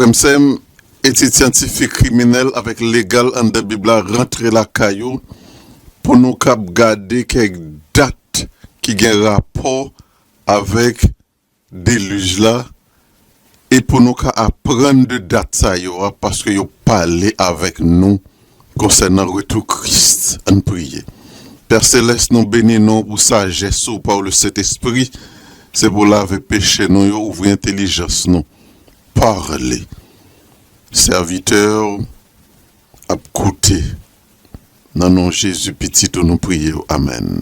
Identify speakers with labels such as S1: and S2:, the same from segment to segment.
S1: Frère étude scientifique criminel avec légal en de Bible rentrer la caillou pour nous garder quelques dates qui ont rapport avec déluge là et pour nous apprendre de dates ça parce que yo parlé avec nous concernant le retour Christ en prier. Père Céleste, nous bénissons pour sagesse ou par le Saint-Esprit, c'est pour laver péché nous, ouvrir intelligence nous, parler. Serviteur, à côté, dans le nom de Jésus petit, nous prions. Amen.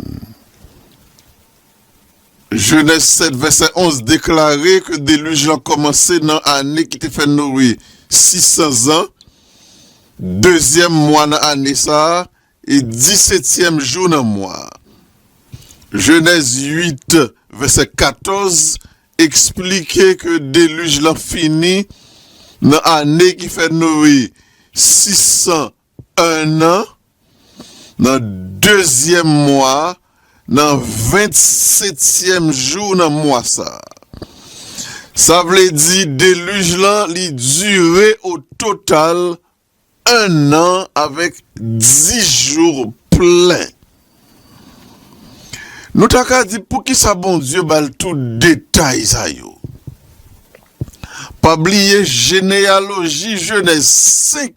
S1: Genèse 7, verset 11, déclaré que le déluge a commencé dans l'année qui te fait nourrir 600 ans, deuxième mois dans l'année ça, et 17e jour dans le mois. Genèse 8, verset 14, expliquait que le déluge l'a fini dans l'année qui fait nourrir 601 ans, dans le deuxième mois, dans le 27e jour dans le mois ça. Ça veut dire déluge là, il durait au total 1 an avec 10 jours pleins. Nous t'avons dit pour qui ça bon Dieu bal tout détail ça yo. Pas oublier généalogie Genèse 5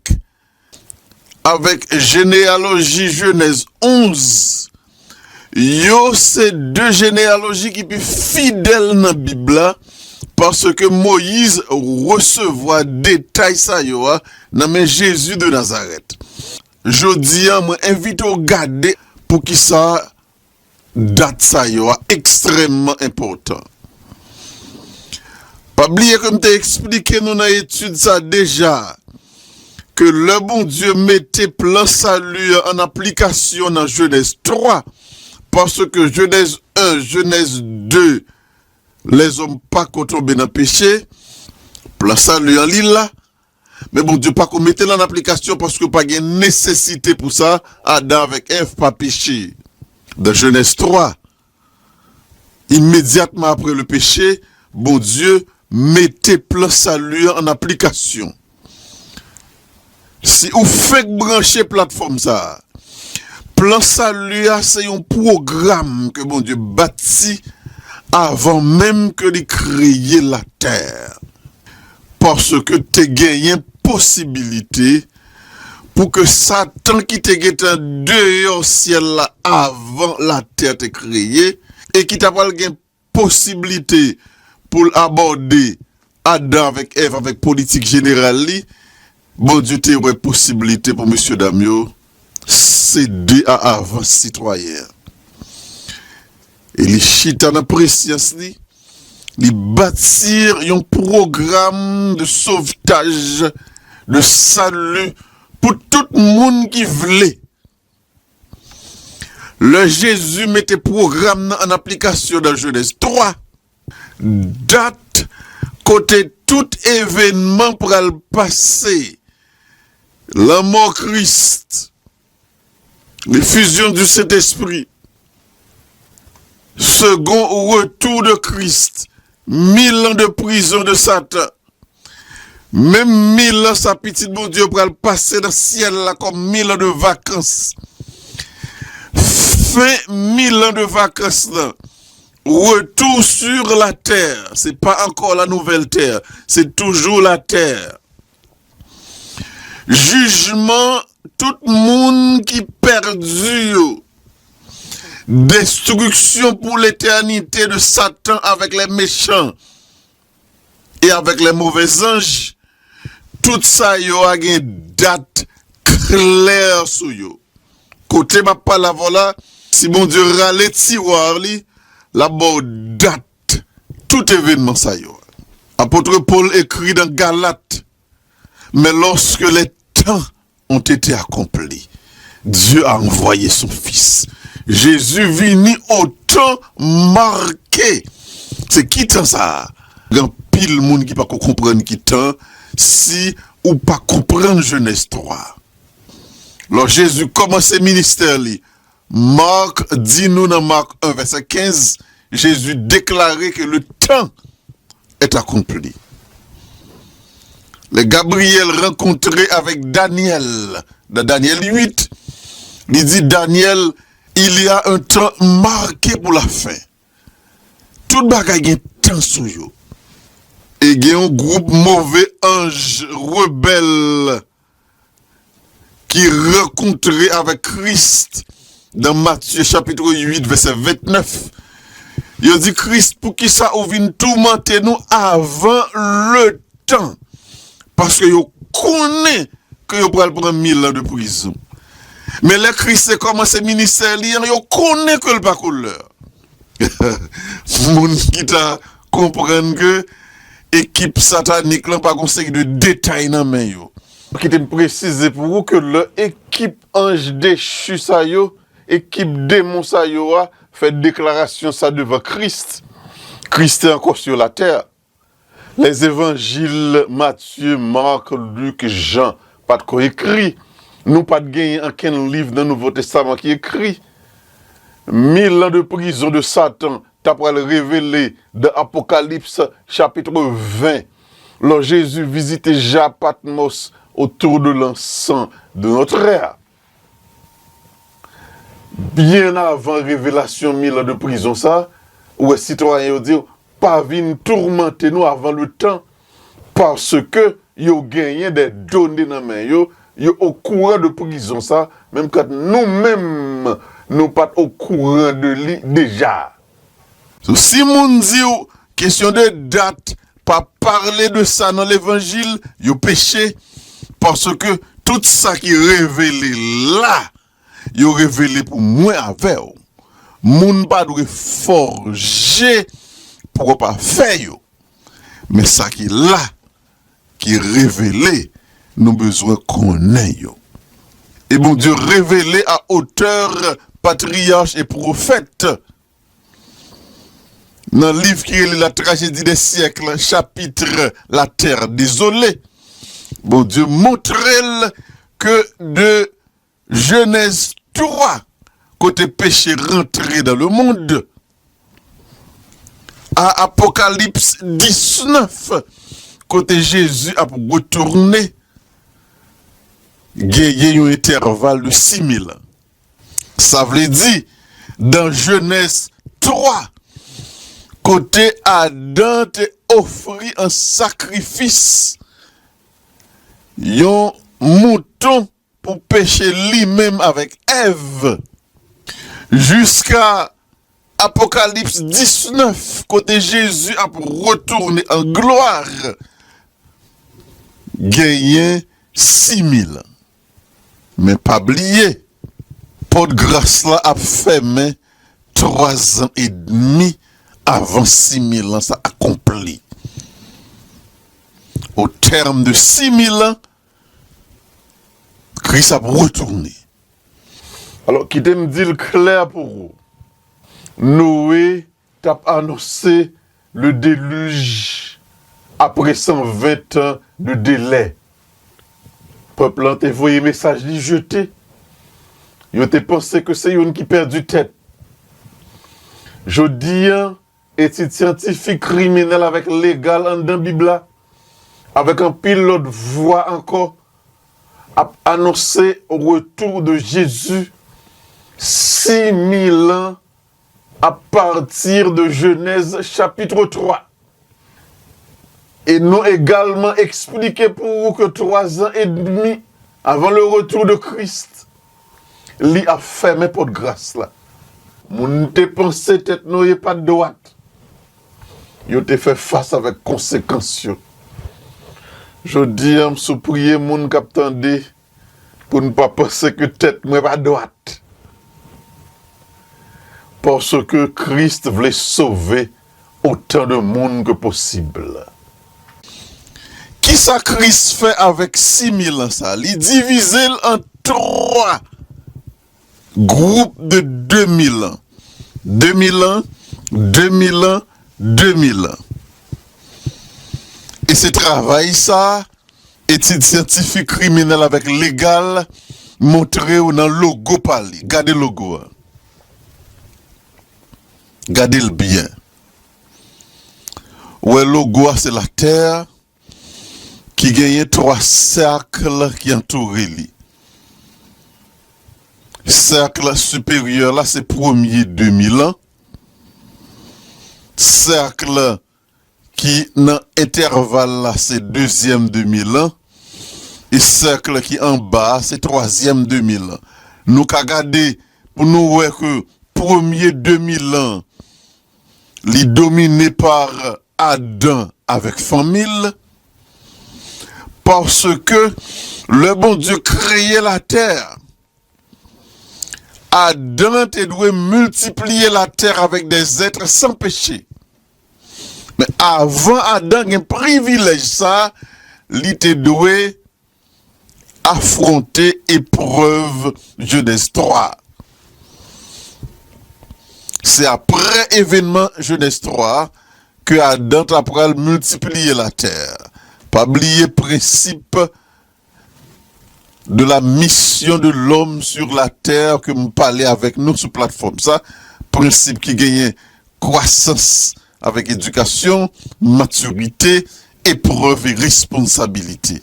S1: avec généalogie Genèse 11. Yo c'est deux généalogies qui sont fidèles dans la Bible parce que Moïse recevait détail ça yo dans Jésus de Nazareth. Jodi moi invite au garder pour qui ça date ça yo extrêmement important. Pas oublier comme t'ai expliqué nous dans l'étude ça déjà que le bon Dieu mettait plan salut en application dans Genèse 3 parce que Genèse 1, Genèse 2 les hommes pas tombés dans le péché, plan salut en l'île là. Mais bon Dieu pas qu'on mettait en application parce que pas de nécessité pour ça, Adam avec Ève pas péché. Dans Genèse 3, immédiatement après le péché, bon Dieu mettait plan salut en application. Si vous faites brancher plateforme ça, plan salut c'est un programme que bon Dieu bâtit avant même que de créer la terre. Parce que tu gagné possibilité pour que Satan qui te gagné dehors ciel là avant la terre te créée et qui t'a pas gagné possibilité pour aborder Adam avec Ève avec politique générale bon Dieu te une possibilité pour monsieur Damio céder à avant citoyen. Et les chita dans préscience li, ils bâtir un programme de sauvetage, de salut pour tout le monde qui voulait. Le Jésus mettait programme en application dans Genèse 3. Date côté tout événement pour le passer. La mort Christ, l'effusion du Saint-Esprit, second retour de Christ, 1000 ans de prison de Satan, même 1000 ans sa petite bon Dieu pour le passer dans le ciel là comme 1000 ans de vacances. Fin 1000 ans de vacances là, retour sur la terre, c'est pas encore la nouvelle terre, c'est toujours la terre. Jugement, tout le monde qui perdu. Destruction pour l'éternité de Satan avec les méchants et avec les mauvais anges. Tout ça, y a une date claire sur yo. Côté ma pas la voilà, si mon Dieu râle tiroir li, la bonne date, tout événement ça yo. Apôtre Paul écrit dans Galates, mais lorsque les temps ont été accomplis, Dieu a envoyé son Fils. Jésus vini au temps marqué. C'est qui temps ça? Il y a pile monde qui pas comprendre qui temps si ou pas comprendre Genèse 3. Alors Jésus commence le ministère li. Marc dit nous dans Marc 1 verset 15, Jésus déclarait que le temps est accompli. Le Gabriel rencontré avec Daniel, dans Daniel 8, il dit Daniel, il y a un temps marqué pour la fin. Tout bagay gen temps sou yo. Et il y a un groupe mauvais ange rebelle qui rencontré avec Christ dans Matthieu chapitre 8 verset 29. Il dit Christ pour qui ça ou vient tourmenter nous avant le temps. Parce que yo connaît que yo pral prendre 1000 ans de prison. Mais le Christ commence ministère li, yo connaît que le pas couleur. Moun qui t'a comprendre que équipe satanique là pas conseil de détails dans main yo. Qui te préciser pour vous que l'équipe ange déchu ça yo, équipe démon ça yo a fait déclaration ça devant Christ. Christ est encore sur la terre. Les évangiles Matthieu, Marc, Luc, Jean, pas de quoi écrit. Nous pas de gagner aucun livre dans le Nouveau Testament qui écrit. 1000 ans de prison de Satan, t'as pas le révéler dans Apocalypse chapitre 20. Lorsque Jésus visitait Patmos autour de l'encens de notre ère. Bien avant révélation 1000 ans de prison ça, où les citoyens disent pas venir tourmenter nous avant le temps parce que yo gagné des données dans main yo au courant de prison ça même quand nous-mêmes nous pas au courant de lui déjà. Si moun dit question de date pas parler de ça dans l'évangile, yo péché parce que tout ça qui est révélé là, yo révélé pour moi avec. Moun pas doit forger pour pas faire yo. Mais ça qui est là, qui est révélé, nous besoin connaître yo. Et bon Dieu révélé à hauteur patriarche et prophète. Dans le livre qui est la tragédie des siècles, chapitre La terre désolée, bon Dieu montre que de Genèse 3, côté péché rentré dans le monde, à Apocalypse 19, côté Jésus a retourné, il y a un intervalle de 6000 ans. Ça veut dire, dans Genèse 3, côté Adam te offrit un sacrifice, un mouton pour pécher lui-même avec Ève, jusqu'à Apocalypse 19, côté Jésus a retourné en gloire, gagné 6000 ans. Mais pas oublier, pour de grâce là a fermé 3 ans et demi avant 6000 ans, ça accompli. Au terme de 6000 ans, Christ a retourné. Alors, qui me dit le clair pour vous. Noé t'a annoncé le déluge après 120 ans de délai. Peuple a envoyé message li jeté. Yo te pensé que c'est une qui perd du tête. Je dis, étude scientifique criminel avec légal en dans Bible, avec un pilote voix encore, a annoncé au retour de Jésus 6000 ans à partir de Genèse chapitre 3. Et nous également expliqué pour vous que 3 ans et demi avant le retour de Christ, lui a fermé pour de grâce là. Moun te pensé tête nou pas de droite. Yo te fait face avec conséquences. Je dis à me prier moun k'ap tande pour ne pas penser que tête moi pas droite. Parce que Christ voulait sauver autant de monde que possible. Qui ça Christ fait avec 6000 ans ça? Il divise en 3 groupes de 2000 ans. 2000 ans, 2000 ans, 2000 ans. Et ce travail ça, étude scientifique criminelle avec légal, montré dans le logo parli. Gardez le logo. Gardez le bien. Ouais, le logo c'est la terre qui gagne trois cercles qui entourent lui. Cercle supérieur là c'est premier 2000 ans. Cercle qui dans intervalle là c'est deuxième 2000 ans. Et cercle qui en bas c'est troisième 2000 ans. Nous qu'à garder pour nous voir que premier 2000 ans li dominé par Adam avec famille parce que le bon Dieu créait la terre. Adam te doit multiplier la terre avec des êtres sans péché. Mais avant Adam, un privilège ça, il te doit affronter épreuve Genèse 3. C'est après événement Genèse 3 que Adam a multiplier la terre. Pas oublier principe de la mission de l'homme sur la terre que me parlait avec nous sur plateforme. Ça, principe qui gagne croissance avec éducation, maturité, épreuve et responsabilité.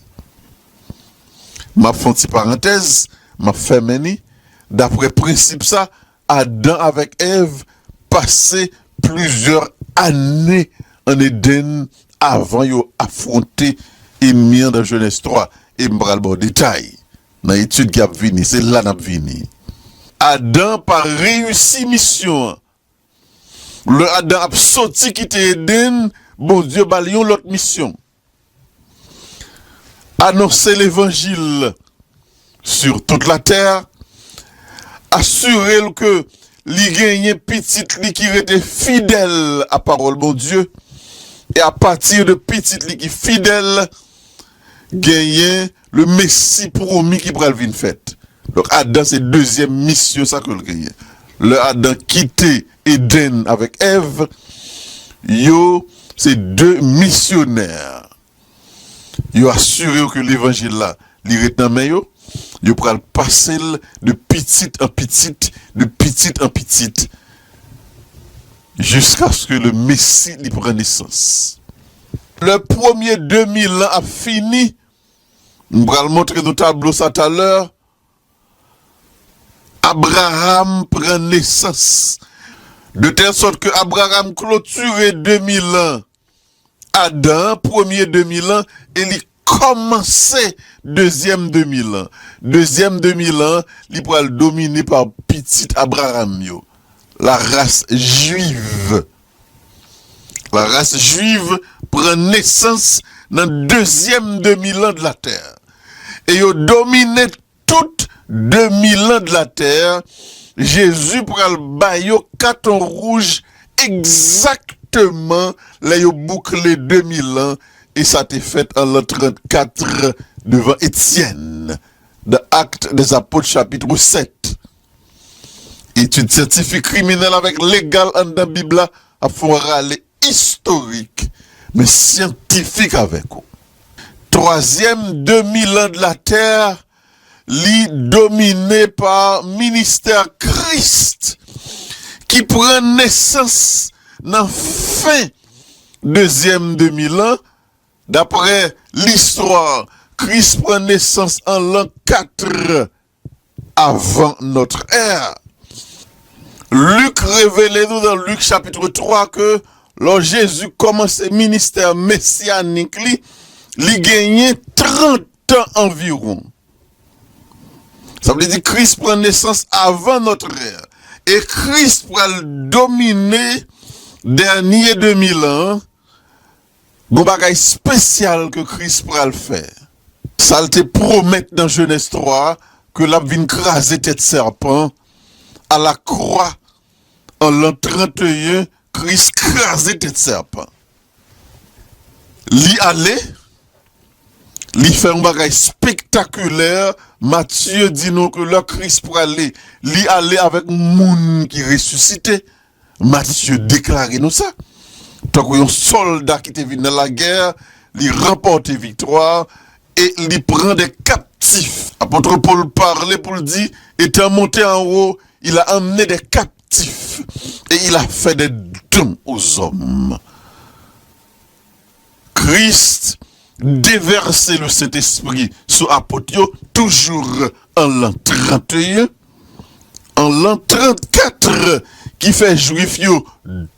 S1: Ma font une parenthèse, ma fermé d'après principe ça, Adam avec Ève passé plusieurs années en Éden avant de affronter et mis dans Genèse 3 et me le bon détail. Dans l'étude qui a venu, c'est là n'a venu. Adam par réussi mission. Le Adam a sorti qui était Éden, bon Dieu balion l'autre mission. Annoncer l'évangile sur toute la terre, assurer que li gagne petit li qui était fidèle à parole bon Dieu et à partir de petit li qui fidèle gagner le Messie promis qui pral vinn fait. Donc Adam c'est deuxième mission ça que le gagne. Le Adam quitté Éden avec Ève, yo c'est deux missionnaires. Yo assuré que l'évangile là li retenant mais yo pral passer de petite en petite, de petite en petite, jusqu'à ce que le Messie lui prenne naissance. Le premier 2000 ans a fini. On va le montrer dans le tableau ça tout à l'heure. Abraham prend naissance. De telle sorte que Abraham clôturait 2000 ans. Adam, premier 2000 ans, et il commençait deuxième 2000 ans. Deuxième 2000 ans, il pourra le dominer par petit Abraham, yo. La race juive. La race juive prend naissance dans le deuxième 2000 ans de la terre. Et il dominé toutes 2000 ans de la terre. Jésus pourra le bailler carton rouge exactement là il bouclé 2000 ans et ça t'est fait en l'an 34 devant Étienne. Dans Actes des Apôtres chapitre 7. Étude scientifique criminelle avec légal en la Bible à fond râler historique mais scientifique avec vous. Troisième 2000 ans de la terre, dominé par ministère Christ qui prend naissance dans fin deuxième 2000 ans. D'après l'histoire, Christ prend naissance en l'an 4 avant notre ère. Luc révèle nous dans Luc chapitre 3 que lorsque Jésus commence le ministère messianique, il gagne 30 ans environ. Ça veut dire que Christ prend naissance avant notre ère. Et Christ va dominer dernier 2000 ans. Bon bagay spécial que Christ va le faire. Ça te promet dans Genèse 3 que la vin craser tête serpent à la croix en l'an 31, Christ crasé tête serpent. Li allé, li fait un bagay spectaculaire. Matthieu dit nous que le Christ pour aller, li aller avec moun qui ressuscité. Matthieu déclare nous ça. Tant que un soldat qui était venu dans la guerre, li remporte victoire et li prend des captifs. Apôtre Paul parlait pour le dire, étant monté en haut, il a emmené des captifs et il a fait des dons aux hommes. Christ déverser le Saint-Esprit sur apôtre, toujours en l'an 31, en l'an 34, qui fait juif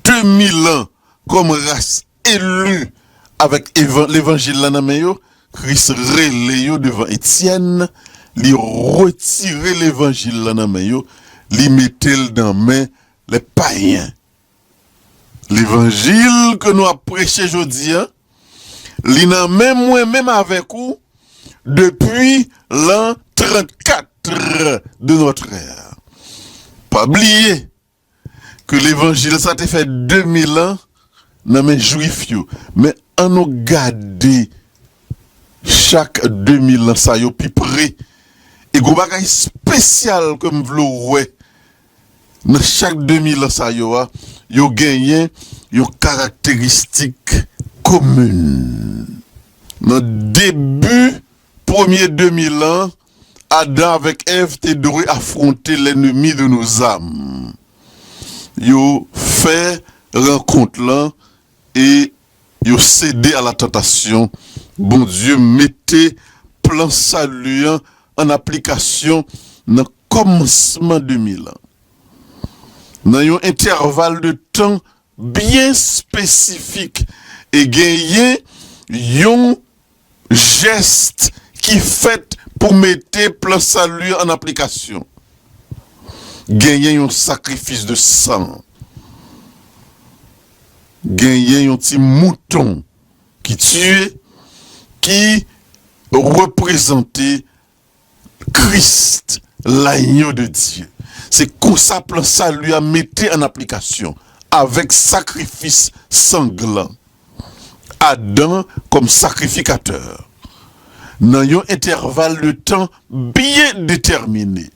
S1: 2000 ans comme race élue avec l'évangile là dans main, Christ relé devant Étienne, li retirer l'évangile là dans main, li mettait dans main les païens. L'évangile que nous avons prêché aujourd'hui, li nan même moi-même avec vous depuis l'an 34 de notre ère. Pas oublier que l'évangile ça a fait 2000 ans dans mes juifs, mais on nous garde chaque 2000 ans ça yo pi près et go bagay spécial comme vlo ouais dans chaque 2000 ans ça yo gagné yo caractéristiques communes. Dans début premier 2000 ans, Adam avec Ève te doué affronter l'ennemi de nos âmes. Yo fait rencontre là et yo cédé à la tentation. Bon Dieu mettez plan salut en application dans commencement 2000 ans. Dans un intervalle de temps bien spécifique et gagner un geste qui fait pour mettre plan salut en application. Gagner un sacrifice de sang. Gagner un petit mouton qui tue, qui représentait Christ, l'agneau de Dieu. C'est comme ça plan salut à mettre en application avec sacrifice sanglant. Adam comme sacrificateur. Dans un intervalle de temps bien déterminé.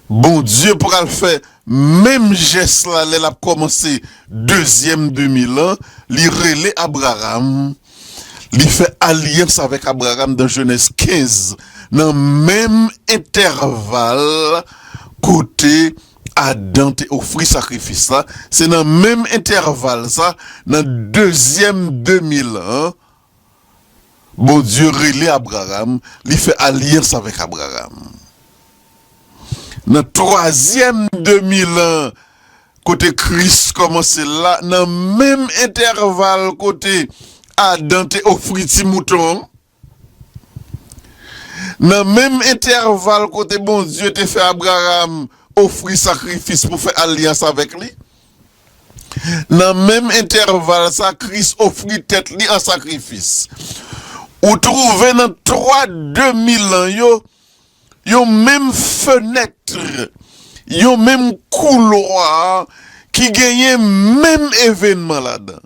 S1: Bon Dieu pourra le faire, même geste là, il a commencé deuxième 2000 ans, il relève Abraham, il fait alliance avec Abraham dans Genèse 15, dans le même intervalle, côté Adam te offri sacrifice là, c'est dans le même intervalle ça, dans deuxième 2000 ans, bon Dieu relève Abraham, il fait alliance avec Abraham. Dans troisième 2000 ans, côté Christ commence là, dans le même intervalle, côté Adam te offri ti mouton. Dans le même intervalle, côté bon Dieu te fait Abraham offrir sacrifice pour faire alliance avec lui. Dans le même intervalle, ça Christ offrit tête li en sacrifice. Ou trouvez dans 2000 ans, yon même fenêtre, yon même couloir qui gagne même événement là-dedans.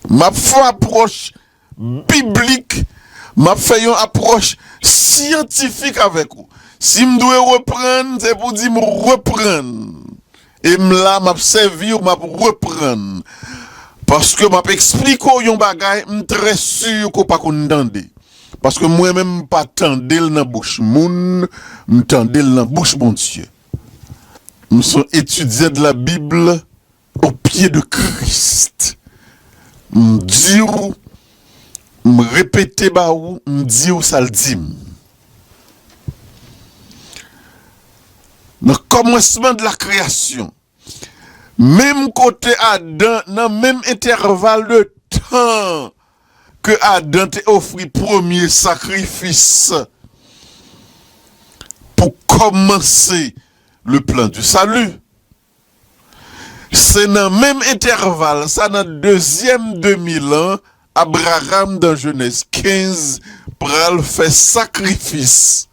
S1: Ma fait approche biblique, ma fait une approche scientifique avec vous. Si je dois reprendre, c'est pour dire me reprendre. Et là, m'a servi ou m'a reprendre. Parce que m'a expliqué yon bagay, très sûr qu'on pas comprendre. Parce que moi-même, pas tendel dans la bouche moun, m'tendel dans la bouche mon Dieu. Nous sommes étudiants de la Bible au pied de Christ. M'dire, m'répéter baou, m'dire ça le dit. Dans le commencement de la création, même côté Adam, dans le même intervalle de temps, que Adam t'a offert premier sacrifice pour commencer le plan du salut. C'est dans le même intervalle, ça dans le deuxième 2000 ans, Abraham dans Genèse 15 pral fait sacrifice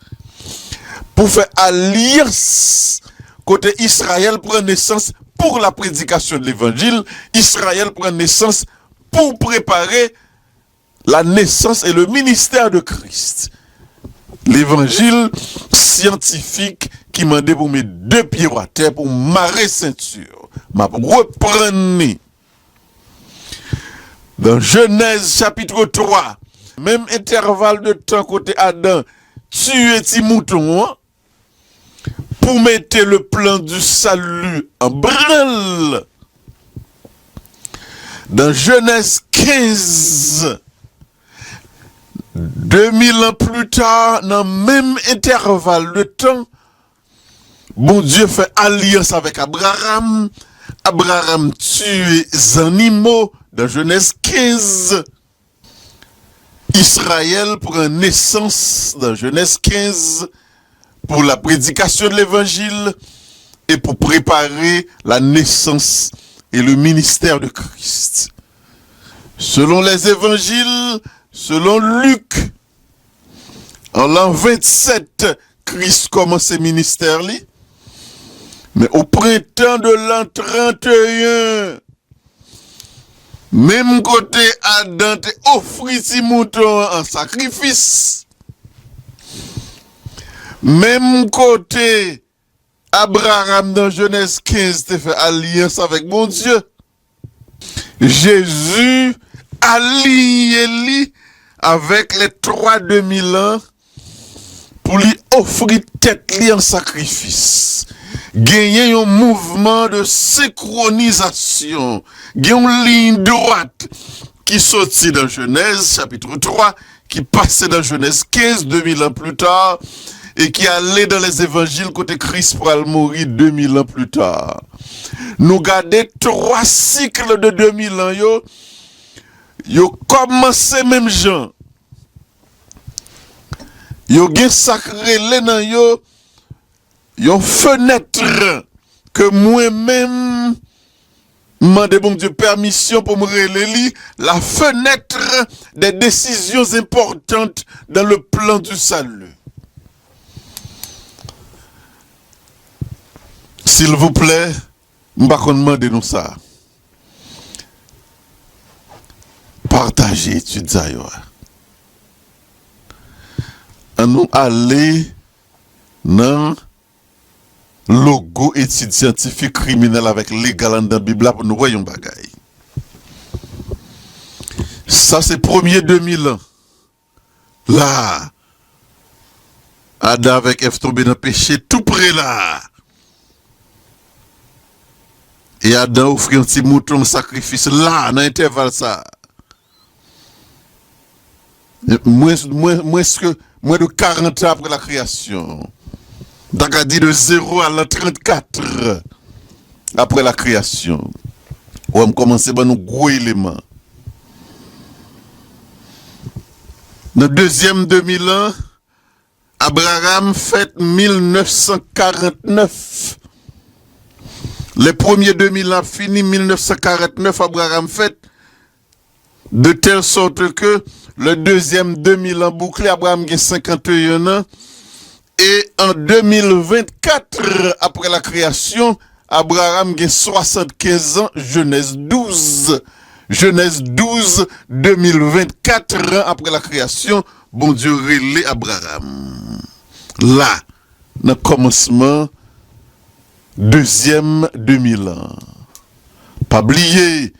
S1: pour faire alliance côté Israël prend naissance pour la prédication de l'évangile, Israël prend naissance pour préparer la naissance et le ministère de Christ. L'évangile scientifique qui m'a dit pour mes deux pieds à terre, pour marrer ceinture. M'a reprenez. Dans Genèse chapitre 3, même intervalle de temps côté Adam, tuer ti mouton, hein, pour mettre le plan du salut en branle. Dans Genèse 15, 2000 ans plus tard, dans le même intervalle de temps, bon Dieu fait alliance avec Abraham. Abraham tue les animaux dans Genèse 15. Israël prend naissance dans Genèse 15 pour la prédication de l'évangile et pour préparer la naissance et le ministère de Christ. Selon les évangiles, selon Luc, en l'an 27, Christ commence ses ministères. Mais au printemps de l'an 31, même côté Adam te offrit si mouton en sacrifice. Même côté Abraham dans Genèse 15 te fait alliance avec mon Dieu. Jésus allié avec les 3000 ans pour lui offrir tête li en sacrifice. Gagner un mouvement de synchronisation, gagner une ligne droite qui sortit dans Genèse chapitre 3, qui passait dans Genèse 15, 2000 ans plus tard, et qui allait dans les évangiles côté Christ pour aller mourir 2000 ans plus tard. Nous gardons 3 cycles de 2000 ans, yo commencé même gens. Yo gen sacré les nan yo, yon fenêtre que moi-même demande bon Dieu permission pour me relayer la fenêtre des décisions importantes dans le plan du salut. S'il vous plaît, m'pa kon demande nous ça. Partagez études ça yo. À nous aller dans logo étude scientifique criminel avec légal dans la Bible pour nous voyons bagaille. Ça c'est premier 2000 ans. Là, Adam avec Ève tombé dans le péché tout près là. Et Adam offrit un petit mouton sacrifice là, dans l'intervalle ça. Moins de 40 ans après la création. Donc, a dit de 0 à la 34 après la création. On va commencer par nos gros éléments. Dans le deuxième 2000 ans, Abraham fête 1949. Les premiers 2000 ans finis 1949, Abraham fête de telle sorte que le deuxième 2000 ans bouclé, Abraham a 51 ans. Et en 2024, après la création, Abraham a 75 ans, Genèse 12. Genèse 12, 2024 ans après la création, bon Dieu relève Abraham. Là, dans le commencement, deuxième 2000 ans. Pas oublier,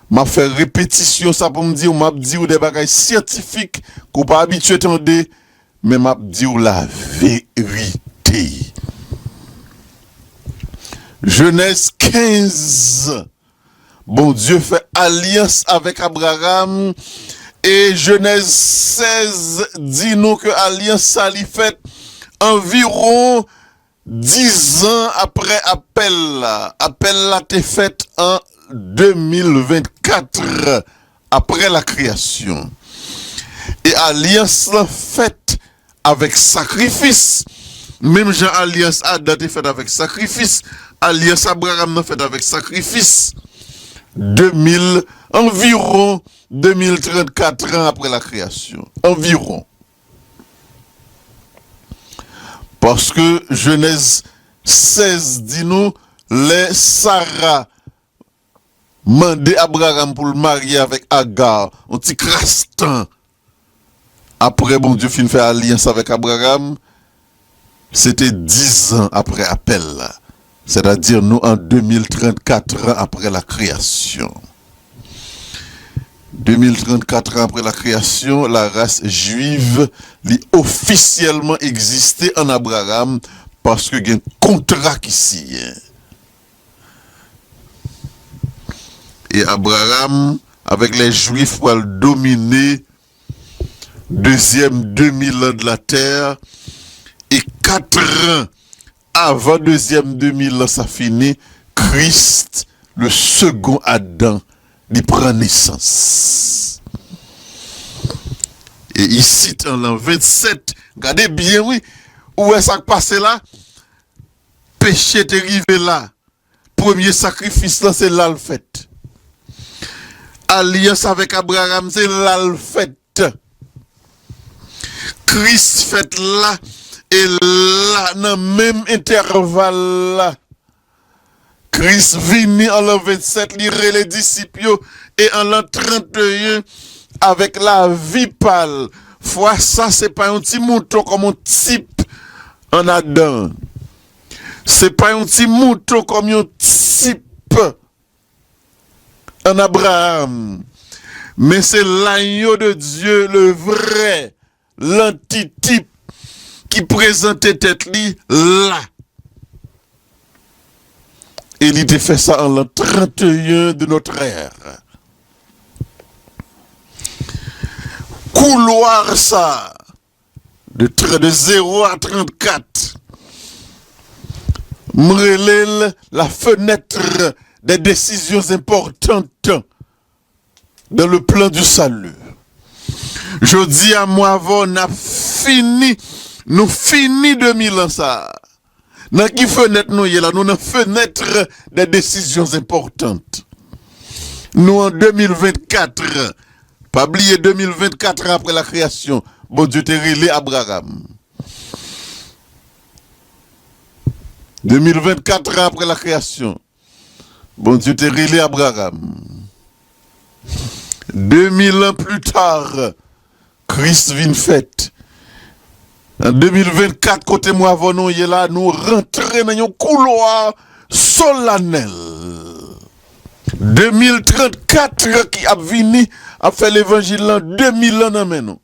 S1: m'a fait répétition ça pour me dire, m'a dit des bagages scientifiques qu'on pas habitué à entendre, mais m'a dit la vérité. Genèse 15. Bon Dieu fait alliance avec Abraham. Et Genèse 16 dit nous que alliance ça lui fait environ 10 ans après appel là. Appel là t'est fait en 2024 après la création. Et alliance là faite avec sacrifice. Même Jean alliance Adam est faite avec sacrifice. Alliance Abraham est faite avec sacrifice. Environ 2034 ans après la création. Environ. Parce que Genèse 16 dit nous, les Sarah mandé Abraham pour le marier avec Agar, un petit crastan. Après, bon Dieu fin fait alliance avec Abraham, c'était 10 ans après appel. C'est-à-dire nous en 2034 ans après la création. 2034 ans après la création, la race juive a officiellement existé en Abraham parce qu'il y a un contrat qui signe. Et Abraham, avec les Juifs, pour le dominer, deuxième 2000 ans de la terre, et 4 ans avant deuxième 2000 ans, ça finit, Christ, le second Adam, il prend naissance. Et ici, dans l'an 27, regardez bien, oui, où est-ce qui passe là? Péché est arrivé là. Premier sacrifice, là, c'est là le fait. Alliance avec Abraham, c'est là le fait. Christ fait là, et là, dans le même intervalle là. Christ vini en l'an 27, lire les disciples, et en l'an 31, avec la vie pâle. Fois ça, c'est pas un petit mouton comme un type en Adam. C'est pas un petit mouton comme un type en Abraham. Mais c'est l'agneau de Dieu, le vrai, l'antitype qui présentait tête li là. Et il était fait ça en l'an 31 de notre ère. Couloir ça, de 0 à 34. M'relèle la fenêtre des décisions importantes dans le plan du salut. Je dis à moi, avant, nous fini 2000 ans ça. Dans qui fenêtre nous y est là? Nous, dans fenêtre des décisions importantes. Nous, en 2024, pas oublier 2024 après la création, bon Dieu t'a relé Abraham. 2024 ans après la création, bon Dieu t'a relé Abraham. 2000 ans plus tard, Christ vient fête. En 2024, côté moi avant nous, y est là, nous rentrons dans un couloir solennel. 2034 qui a venu a fait l'évangile en 2000 ans dans nous.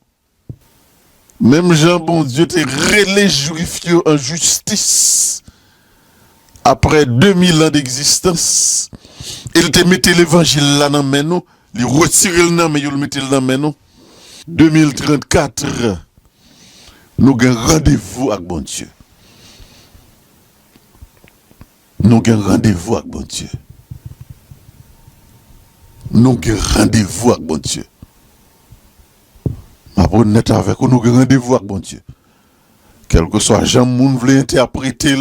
S1: Même Jean, bon Dieu, te relé juif en justice. Après 2000 ans d'existence, il te mettait l'évangile là dans nous, il retire le nom, mais il le mettait dans nous. 2034, nous avons rendez-vous avec bon Dieu. Nous avons rendez-vous avec bon Dieu. Nous avons rendez-vous avec bon Dieu. Ma bonne net avec nous avons rendez-vous avec bon Dieu. Quel que soit Jean Moun voulait interpréter,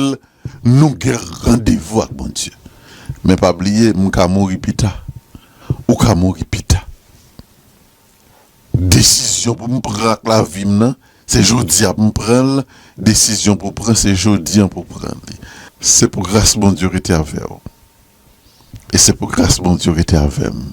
S1: nous avons rendez-vous avec bon Dieu. Mais pas oublier, nous avons mourir pita. Ou avons mourir pita. Décision pour me prendre la vie, c'est aujourd'hui pour me prendre. Décision pour prendre, c'est aujourd'hui pour prendre. C'est pour grâce bon Dieu était avec vous. Et c'est pour grâce bon Dieu était avec vous.